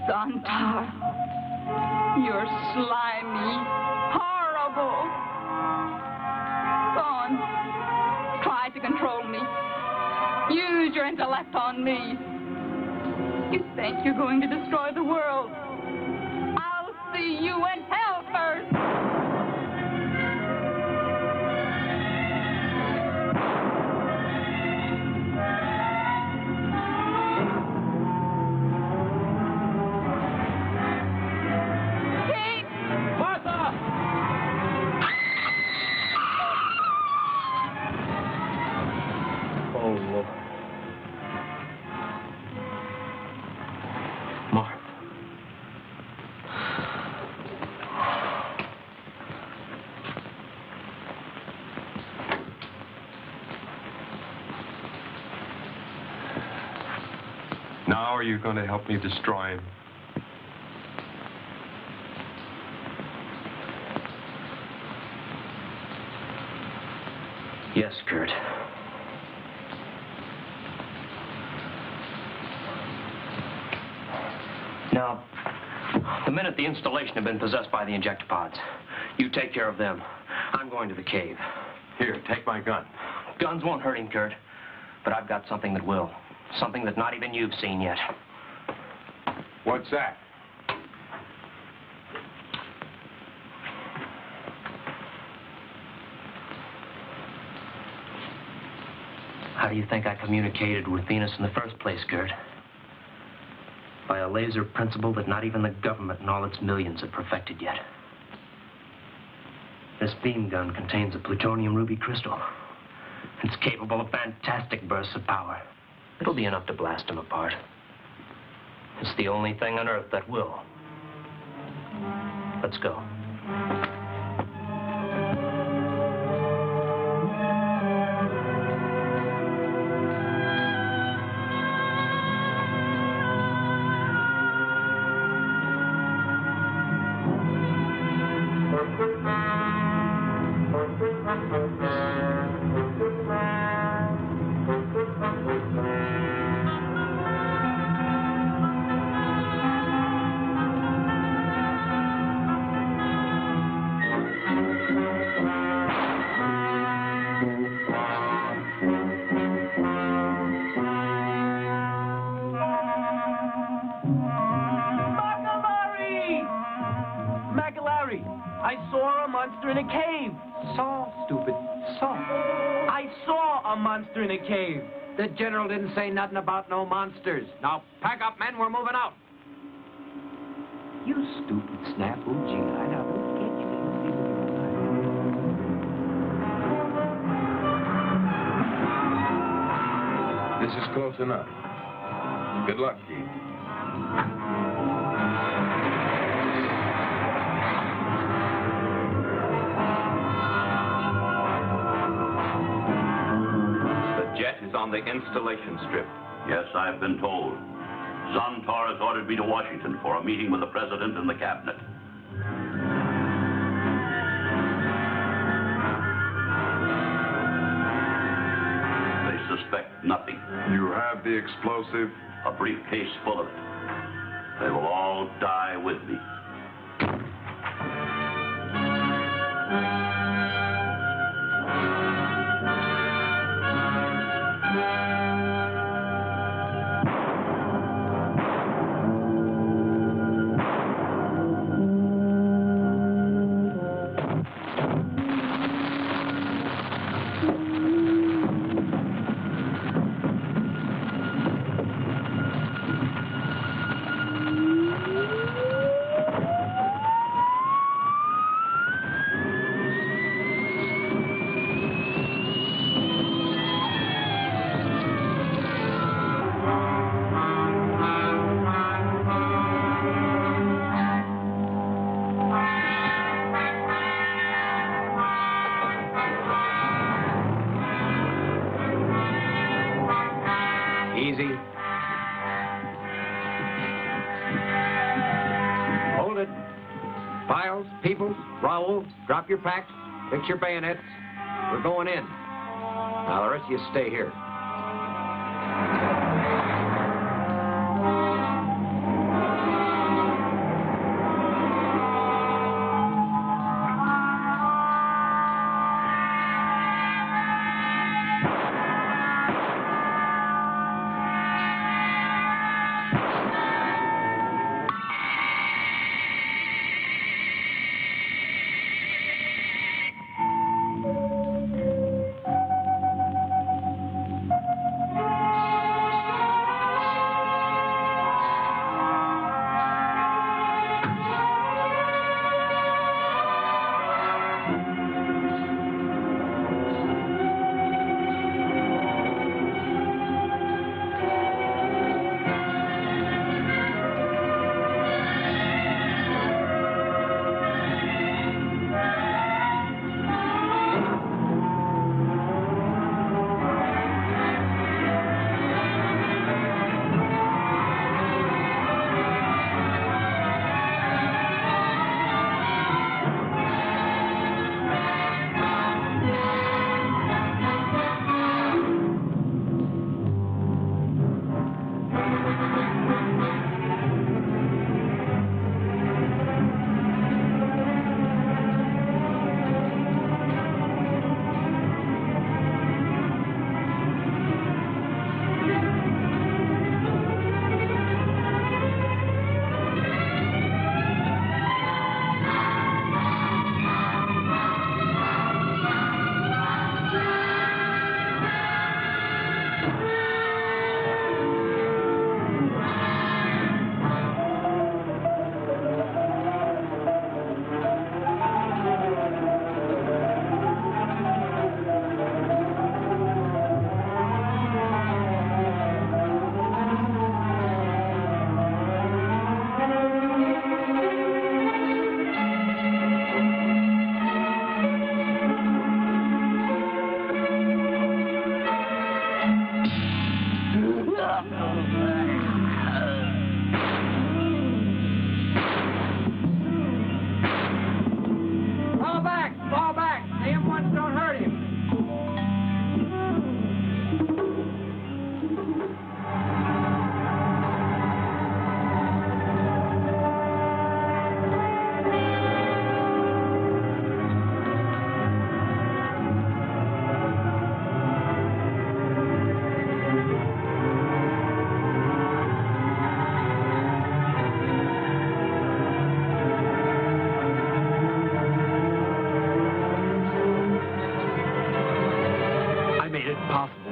Zontar, you're slimy, horrible. Go on, try to control me. Use your intellect on me. You think you're going to destroy the world. I'll see you in hell first. Now are you going to help me destroy him? Yes, Kurt. Now, the men at the installation have been possessed by the injector pods. You take care of them. I'm going to the cave. Here, take my gun. Guns won't hurt him, Kurt. But I've got something that will. Something that not even you've seen yet. What's that? How do you think I communicated with Venus in the first place, Kurt? By a laser principle that not even the government and all its millions have perfected yet. This beam gun contains a plutonium ruby crystal. It's capable of fantastic bursts of power. It'll be enough to blast them apart. It's the only thing on Earth that will. Let's go. I saw a monster in a cave. Saw, stupid. Saw. I saw a monster in a cave. The general didn't say nothing about no monsters. Now, pack up, men. We're moving out. You stupid snafu. Gee, I know. This is close enough. Good luck, Keith. Is on the installation strip. Yes, I've been told. Zontar has ordered me to Washington for a meeting with the president and the cabinet. They suspect nothing. You have the explosive? A briefcase full of it. They will all die with me. Easy. Hold it. Files, Peoples, Raoul, drop your packs, fix your bayonets. We're going in. Now, the rest of you stay here.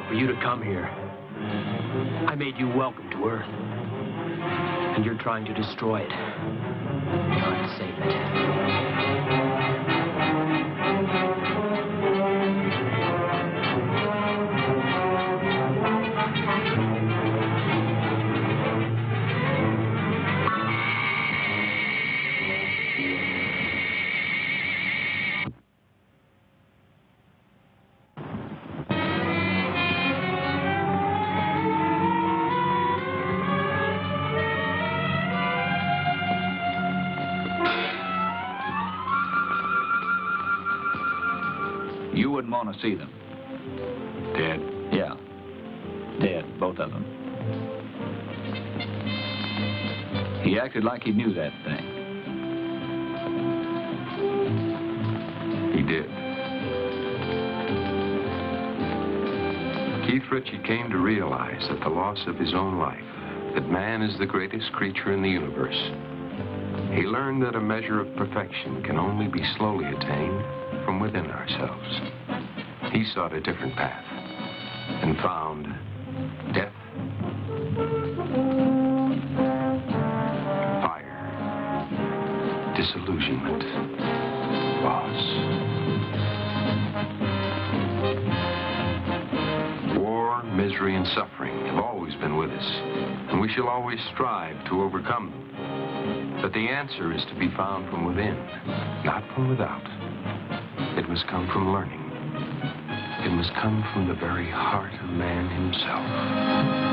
impossible for you to come here. I made you welcome to Earth. And you're trying to destroy it. Trying to save it. You wouldn't want to see them. Dead? Yeah. Dead, both of them. He acted like he knew that thing. He did. Keith Ritchie came to realize at the loss of his own life that man is the greatest creature in the universe. He learned that a measure of perfection can only be slowly attained from within ourselves. He sought a different path and found death, fire, disillusionment, loss. War, misery, and suffering have always been with us, and we shall always strive to overcome them. But the answer is to be found from within, not from without. It must come from learning. It must come from the very heart of man himself.